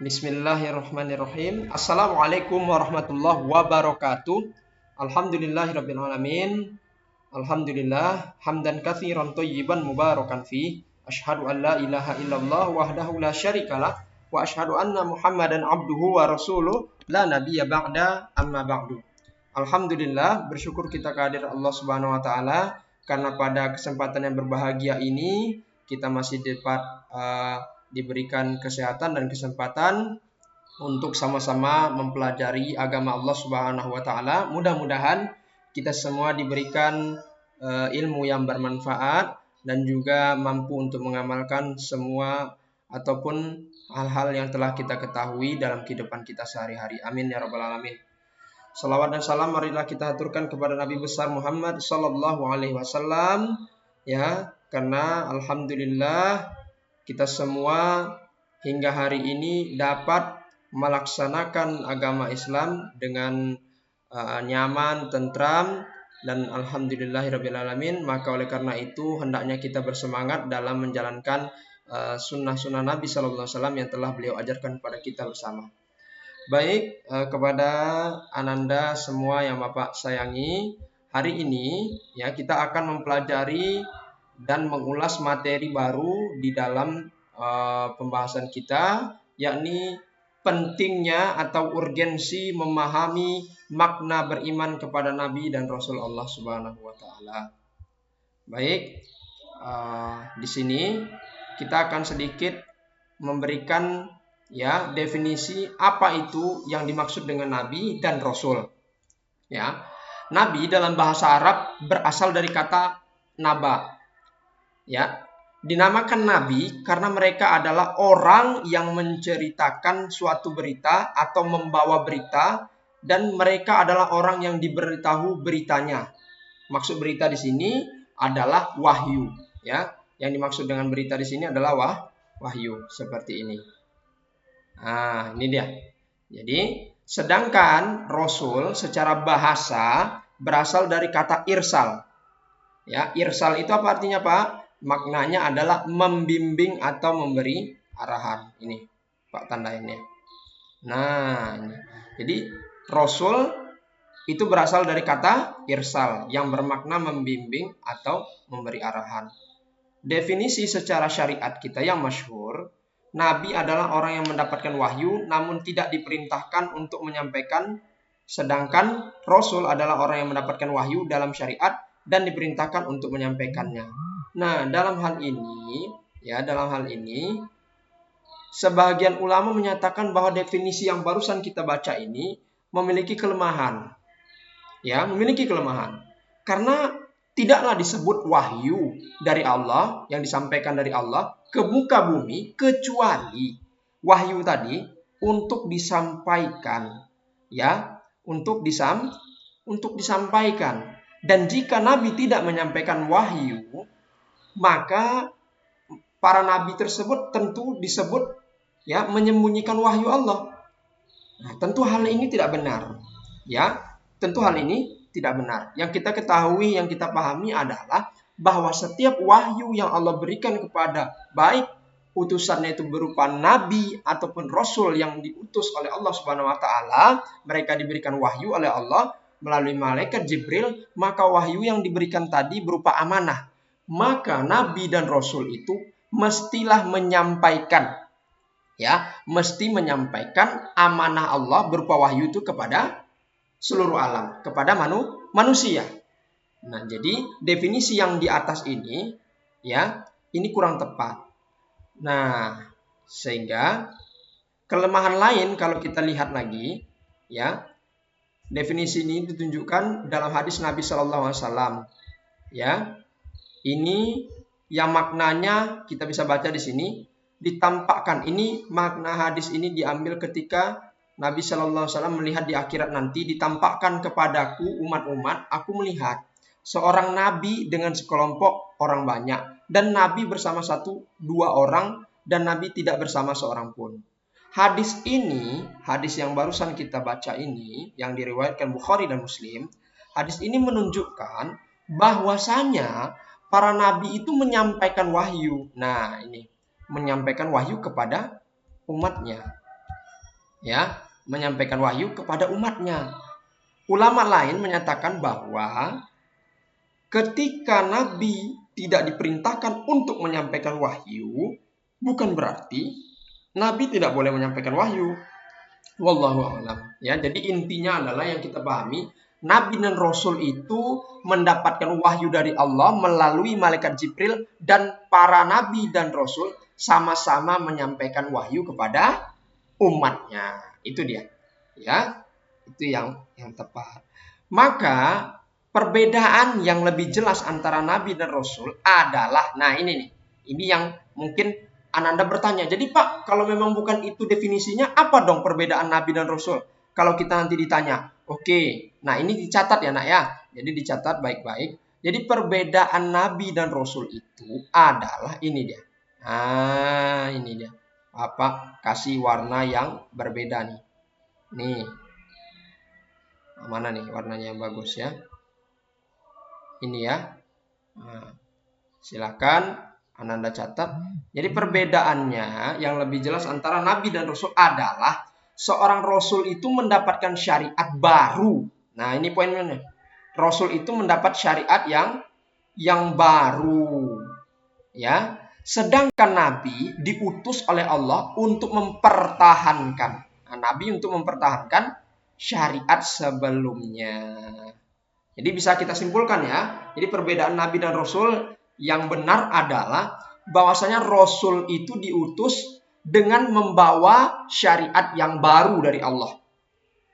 Bismillahirrahmanirrahim. Assalamualaikum warahmatullahi wabarakatuh. Alhamdulillahirabbil alamin. Alhamdulillah hamdan katsiran thayyiban mubarakan fi. Asyhadu an la ilaha illallah wahdahu la syarikalah wa asyhadu anna Muhammadan abduhu wa rasuluh la nabiyya ba'da amma ba'du. Alhamdulillah, bersyukur kita kehadirat Allah Subhanahu wa taala karena pada kesempatan yang berbahagia ini kita masih dapat diberikan kesehatan dan kesempatan untuk sama-sama mempelajari agama Allah Subhanahu wa taala. Mudah-mudahan kita semua diberikan ilmu yang bermanfaat dan juga mampu untuk mengamalkan semua ataupun hal-hal yang telah kita ketahui dalam kehidupan kita sehari-hari. Amin ya rabbal alamin. Salawat dan salam marilah kita aturkan kepada Nabi besar Muhammad sallallahu alaihi wasallam, ya, karena alhamdulillah kita semua hingga hari ini dapat melaksanakan agama Islam dengan nyaman, tentram, dan alhamdulillahirabbil alamin. Maka oleh karena itu hendaknya kita bersemangat dalam menjalankan sunnah-sunnah Nabi sallallahu alaihi wasallam yang telah beliau ajarkan kepada kita bersama. Baik, kepada Ananda semua yang Bapak sayangi, hari ini ya kita akan mempelajari dan mengulas materi baru di dalam pembahasan kita, yakni pentingnya atau urgensi memahami makna beriman kepada Nabi dan Rasul Allah Subhanahu wa taala. Baik, di sini kita akan sedikit memberikan ya definisi apa itu yang dimaksud dengan Nabi dan Rasul. Ya, Nabi dalam bahasa Arab berasal dari kata naba. Ya, dinamakan nabi karena mereka adalah orang yang menceritakan suatu berita atau membawa berita, dan mereka adalah orang yang diberitahu beritanya. Maksud berita di sini adalah wahyu, ya. Yang dimaksud dengan berita di sini adalah wahyu seperti ini. Nah, ini dia. Jadi, sedangkan Rasul secara bahasa berasal dari kata irsal. Ya, irsal itu apa artinya, Pak? Maknanya adalah membimbing atau memberi arahan. Ini, Pak, tandainnya. Nah, ini. Jadi, Rasul itu berasal dari kata irsal yang bermakna membimbing atau memberi arahan. Definisi secara syariat kita yang masyhur, Nabi adalah orang yang mendapatkan wahyu namun tidak diperintahkan untuk menyampaikan, sedangkan Rasul adalah orang yang mendapatkan wahyu dalam syariat dan diperintahkan untuk menyampaikannya. Nah, dalam hal ini sebagian ulama menyatakan bahwa definisi yang barusan kita baca ini memiliki kelemahan. Ya, memiliki kelemahan. Karena tidaklah disebut wahyu dari Allah yang disampaikan dari Allah ke muka bumi kecuali wahyu tadi untuk disampaikan, ya, untuk disampaikan. Dan jika Nabi tidak menyampaikan wahyu, maka para nabi tersebut tentu disebut ya menyembunyikan wahyu Allah. Nah, tentu hal ini tidak benar. Ya, tentu hal ini tidak benar. Yang kita ketahui, yang kita pahami adalah bahwa setiap wahyu yang Allah berikan kepada baik utusannya itu berupa nabi ataupun rasul yang diutus oleh Allah Subhanahu wa taala, mereka diberikan wahyu oleh Allah melalui malaikat Jibril, maka wahyu yang diberikan tadi berupa amanah. Maka nabi dan rasul itu mestilah menyampaikan, ya, mesti menyampaikan amanah Allah berupa wahyu itu kepada seluruh alam, kepada manusia. Nah, jadi definisi yang di atas ini, ya, ini kurang tepat. Nah, sehingga kelemahan lain kalau kita lihat lagi, ya, definisi ini ditunjukkan dalam hadis Nabi Shallallahu Alaihi Wasallam. Ya, ini yang maknanya kita bisa baca di sini ditampakkan. Ini makna hadis ini diambil ketika Nabi Shallallahu Alaihi Wasallam melihat di akhirat nanti ditampakkan kepadaku umat-umat, aku melihat seorang nabi dengan sekelompok orang banyak, dan nabi bersama dua orang, dan nabi tidak bersama seorang pun. Hadis ini, hadis yang barusan kita baca ini, yang diriwayatkan Bukhari dan Muslim, hadis ini menunjukkan bahwasanya para nabi itu menyampaikan wahyu. Nah, ini menyampaikan wahyu kepada umatnya. ya, menyampaikan wahyu kepada umatnya. Ulama lain menyatakan bahwa ketika Nabi tidak diperintahkan untuk menyampaikan wahyu, bukan berarti Nabi tidak boleh menyampaikan wahyu. Wallahu a'lam. Ya, jadi intinya adalah yang kita pahami, Nabi dan Rasul itu mendapatkan wahyu dari Allah melalui malaikat Jibril, dan para Nabi dan Rasul sama-sama menyampaikan wahyu kepada umatnya. Itu dia. Ya, itu yang tepat. Maka perbedaan yang lebih jelas antara Nabi dan Rasul adalah, nah ini nih. Ini yang mungkin Ananda bertanya, jadi Pak, kalau memang bukan itu definisinya, apa dong perbedaan Nabi dan Rasul? Kalau kita nanti ditanya, oke, nah ini dicatat ya nak ya. Jadi dicatat baik-baik. Jadi perbedaan Nabi dan Rasul itu adalah ini dia. Nah ini dia. Apa? Kasih warna yang berbeda nih. Nih. Mana nih warnanya yang bagus ya? Ini ya. Nah, silakan Ananda catat. Jadi perbedaannya yang lebih jelas antara Nabi dan Rasul adalah seorang Rasul itu mendapatkan syariat baru. Nah ini poinnya. Rasul itu mendapat syariat yang baru. Ya. Sedangkan Nabi diutus oleh Allah untuk mempertahankan. Nah, Nabi untuk mempertahankan syariat sebelumnya. Jadi bisa kita simpulkan ya. Jadi perbedaan Nabi dan Rasul yang benar adalah bahwasanya Rasul itu diutus dengan membawa syariat yang baru dari Allah.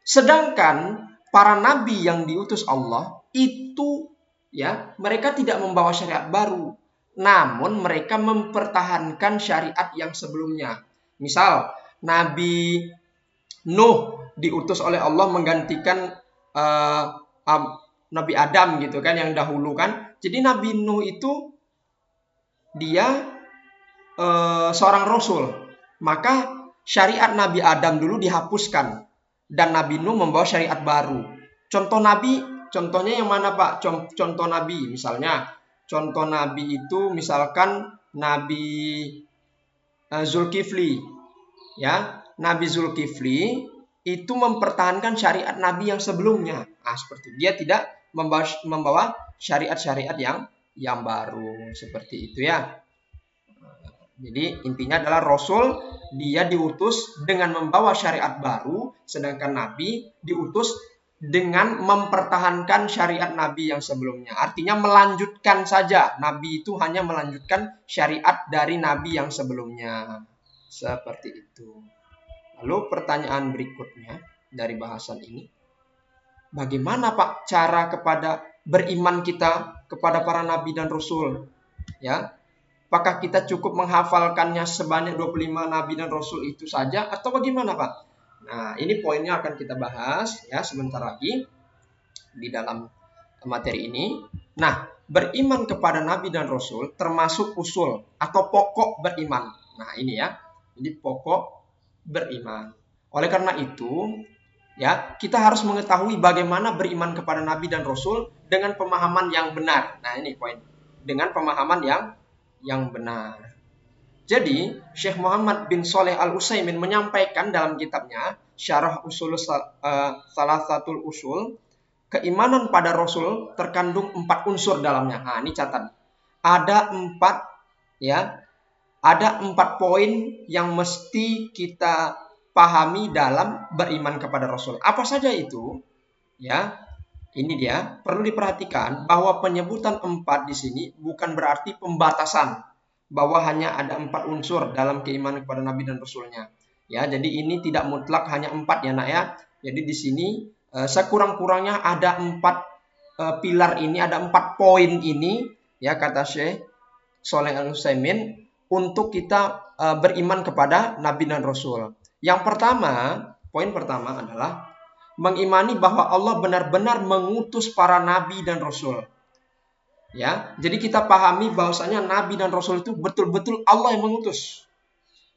Sedangkan para nabi yang diutus Allah itu ya, mereka tidak membawa syariat baru, namun mereka mempertahankan syariat yang sebelumnya. Misal Nabi Nuh diutus oleh Allah menggantikan Nabi Adam gitu kan, yang dahulu kan. Jadi Nabi Nuh itu dia seorang rasul. Maka syariat Nabi Adam dulu dihapuskan dan Nabi Nuh membawa syariat baru. Contohnya yang mana Pak? Contoh Nabi misalnya. Contoh Nabi itu misalkan Nabi Zulkifli. Ya, Nabi Zulkifli itu mempertahankan syariat Nabi yang sebelumnya. Nah, seperti dia tidak membawa syariat-syariat yang baru, seperti itu ya. Jadi intinya adalah Rasul dia diutus dengan membawa syariat baru, sedangkan Nabi diutus dengan mempertahankan syariat Nabi yang sebelumnya. Artinya melanjutkan saja. Nabi itu hanya melanjutkan syariat dari Nabi yang sebelumnya. Seperti itu. Lalu pertanyaan berikutnya dari bahasan ini, bagaimana Pak cara beriman kita kepada para nabi dan rasul? Ya, apakah kita cukup menghafalkannya sebanyak 25 nabi dan rasul itu saja atau bagaimana Pak? Nah, ini poinnya akan kita bahas ya sebentar lagi di dalam materi ini. Nah, beriman kepada nabi dan rasul termasuk usul atau pokok beriman. Nah, ini ya. Ini pokok beriman. Oleh karena itu, ya, kita harus mengetahui bagaimana beriman kepada nabi dan rasul dengan pemahaman yang benar. Nah, ini poin. Dengan pemahaman yang benar. Jadi, Syekh Muhammad bin Shalih Al-Utsaimin menyampaikan dalam kitabnya Syarah Salasatul Usul, keimanan pada Rasul terkandung 4 unsur dalamnya. Nah, ini catat. Ada 4 poin yang mesti kita pahami dalam beriman kepada Rasul. Apa saja itu? Ya, ini dia. Perlu diperhatikan bahwa penyebutan 4 di sini bukan berarti pembatasan bahwa hanya ada 4 unsur dalam keimanan kepada Nabi dan Rasulnya. Ya, jadi ini tidak mutlak hanya 4 ya nak ya. Jadi di sini sekurang-kurangnya ada 4 pilar ini, ada 4 poin ini ya kata Syekh Shalih Al-Utsaimin untuk kita beriman kepada Nabi dan Rasul. Yang pertama, poin pertama adalah mengimani bahwa Allah benar-benar mengutus para Nabi dan Rasul. Ya, jadi kita pahami bahwasanya Nabi dan Rasul itu betul-betul Allah yang mengutus.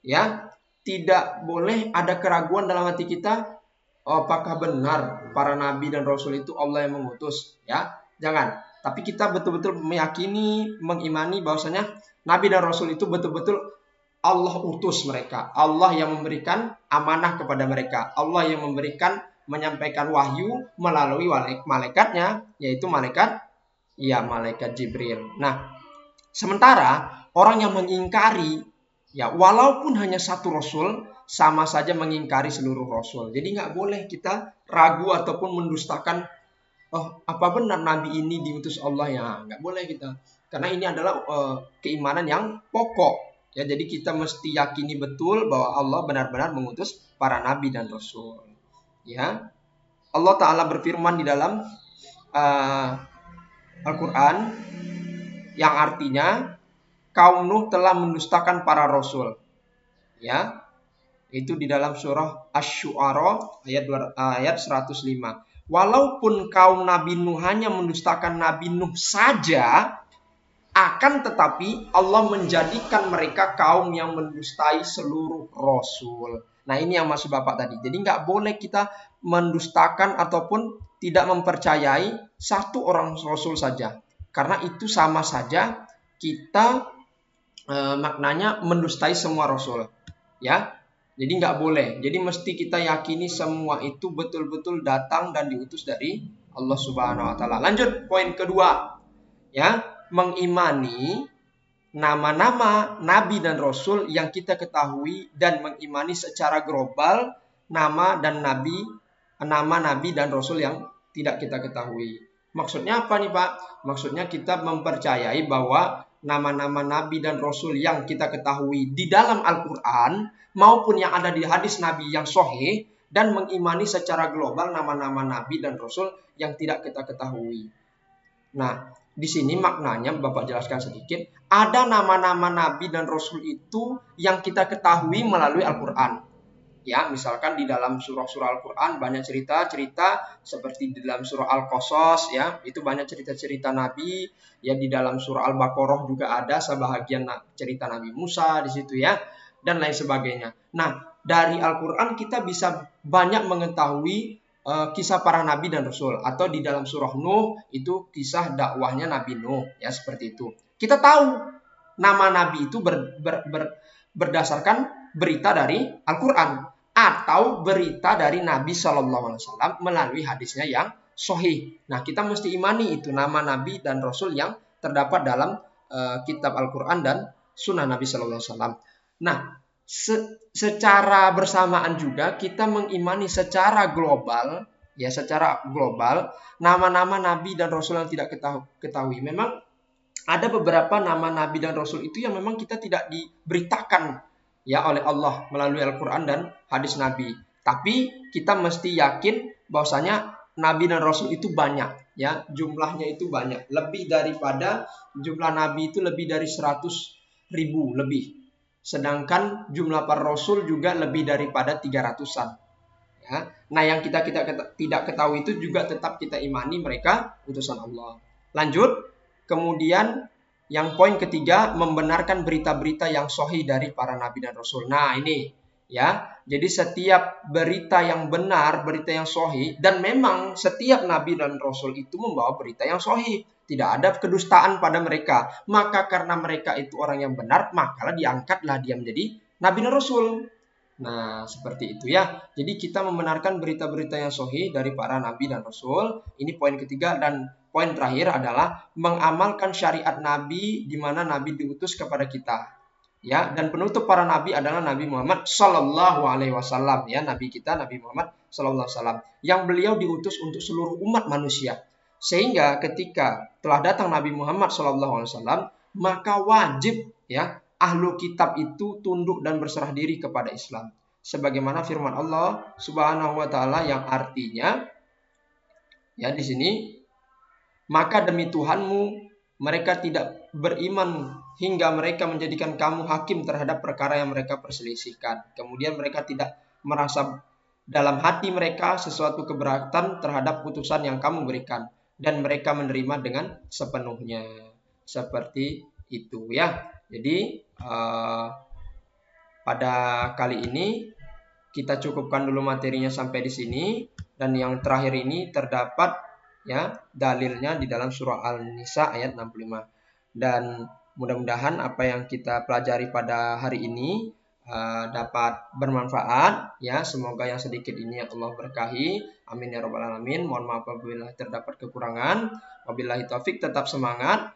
Ya, tidak boleh ada keraguan dalam hati kita, apakah benar para Nabi dan Rasul itu Allah yang mengutus. Ya, jangan. Tapi kita betul-betul meyakini, mengimani bahwasanya Nabi dan Rasul itu betul-betul Allah utus mereka. Allah yang memberikan amanah kepada mereka. Allah yang memberikan menyampaikan wahyu melalui malaikatnya, yaitu malaikat Jibril. Nah, sementara orang yang mengingkari, ya walaupun hanya satu rasul, sama saja mengingkari seluruh rasul. Jadi nggak boleh kita ragu ataupun mendustakan, oh apa benar nabi ini diutus Allah, ya nggak boleh kita. Karena ini adalah keimanan yang pokok. Ya, jadi kita mesti yakini betul bahwa Allah benar-benar mengutus para nabi dan rasul. Ya, Allah Ta'ala berfirman di dalam Al-Quran yang artinya kaum Nuh telah mendustakan para rasul. Ya, itu di dalam surah Asy-Syu'ara ayat 105. Walaupun kaum Nabi Nuh hanya mendustakan Nabi Nuh saja, akan tetapi Allah menjadikan mereka kaum yang mendustai seluruh rasul. Nah, ini yang maksud Bapak tadi. Jadi nggak boleh kita mendustakan ataupun tidak mempercayai satu orang rasul saja. Karena itu sama saja kita maknanya mendustai semua rasul. Ya, jadi nggak boleh. Jadi mesti kita yakini semua itu betul-betul datang dan diutus dari Allah Subhanahu Wa Taala. Lanjut poin kedua, ya, mengimani nama-nama nabi dan rasul yang kita ketahui dan mengimani secara global nama nabi dan rasul yang tidak kita ketahui. Maksudnya apa nih Pak? Maksudnya kita mempercayai bahwa nama-nama nabi dan rasul yang kita ketahui di dalam Al-Quran maupun yang ada di hadis nabi yang sahih, dan mengimani secara global nama-nama nabi dan rasul yang tidak kita ketahui. Nah, di sini maknanya Bapak jelaskan sedikit. Ada nama-nama nabi dan rasul itu yang kita ketahui melalui Al-Quran. Ya, misalkan di dalam surah-surah Al-Quran banyak cerita-cerita seperti di dalam surah Al-Qasas, ya, itu banyak cerita-cerita Nabi. Ya, di dalam surah Al-Baqarah juga ada sebahagian cerita Nabi Musa di situ, ya, dan lain sebagainya. Nah, dari Al-Quran kita bisa banyak mengetahui kisah para nabi dan rasul. Atau di dalam surah Nuh itu kisah dakwahnya Nabi Nuh, ya, seperti itu. Kita tahu nama nabi itu berdasarkan berita dari Al-Quran atau berita dari Nabi Shallallahu Alaihi Wasallam melalui hadisnya yang sahih. Nah, kita mesti imani itu nama nabi dan rasul yang terdapat dalam kitab Al-Quran dan sunnah Nabi Shallallahu Alaihi Wasallam. Nah, secara bersamaan juga kita mengimani secara global, ya, secara global nama-nama nabi dan rasul yang tidak ketahui. Memang ada beberapa nama nabi dan rasul itu yang memang kita tidak diberitakan, ya, oleh Allah melalui Al-Quran dan hadis Nabi. Tapi kita mesti yakin bahwasanya nabi dan rasul itu banyak, ya, jumlahnya itu banyak. Lebih daripada jumlah nabi itu lebih dari 100.000 lebih. Sedangkan jumlah para rasul juga lebih daripada 300-an. Ya. Nah, yang kita tidak ketahui itu juga tetap kita imani mereka utusan Allah. Lanjut, kemudian yang poin ketiga, membenarkan berita-berita yang sahih dari para nabi dan rasul. Nah, ini, ya. Jadi setiap berita yang benar, berita yang sahih, dan memang setiap nabi dan rasul itu membawa berita yang sahih. Tidak ada kedustaan pada mereka. Maka karena mereka itu orang yang benar, maka diangkatlah dia menjadi nabi dan rasul. Nah, seperti itu, ya. Jadi kita membenarkan berita-berita yang sahih dari para nabi dan rasul. Ini poin ketiga. Dan poin terakhir adalah mengamalkan syariat Nabi di mana Nabi diutus kepada kita. Ya, dan penutup para nabi adalah Nabi Muhammad Sallallahu Alaihi Wasallam. Ya, Nabi kita Nabi Muhammad Sallallahu Alaihi Wasallam, yang beliau diutus untuk seluruh umat manusia. Sehingga ketika telah datang Nabi Muhammad Sallallahu Alaihi Wasallam, maka wajib, ya, ahlu kitab itu tunduk dan berserah diri kepada Islam. Sebagaimana firman Allah Subhanahu Wa Taala yang artinya, ya, di sini, maka demi Tuhanmu, mereka tidak beriman hingga mereka menjadikan kamu hakim terhadap perkara yang mereka perselisihkan. Kemudian mereka tidak merasa dalam hati mereka sesuatu keberatan terhadap putusan yang kamu berikan. Dan mereka menerima dengan sepenuhnya. Seperti itu, ya. Jadi pada kali ini kita cukupkan dulu materinya sampai di sini. Dan yang terakhir ini terdapat, ya, dalilnya di dalam surah Al-Nisa ayat 65. Dan Mudah-mudahan apa yang kita pelajari pada hari ini dapat bermanfaat ya. Semoga yang sedikit ini Allah berkahi. Amin ya rabbal alamin. Mohon maaf apabila terdapat kekurangan. Wabillahi taufik, tetap semangat.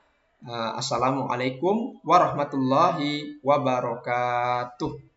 Assalamualaikum warahmatullahi wabarakatuh.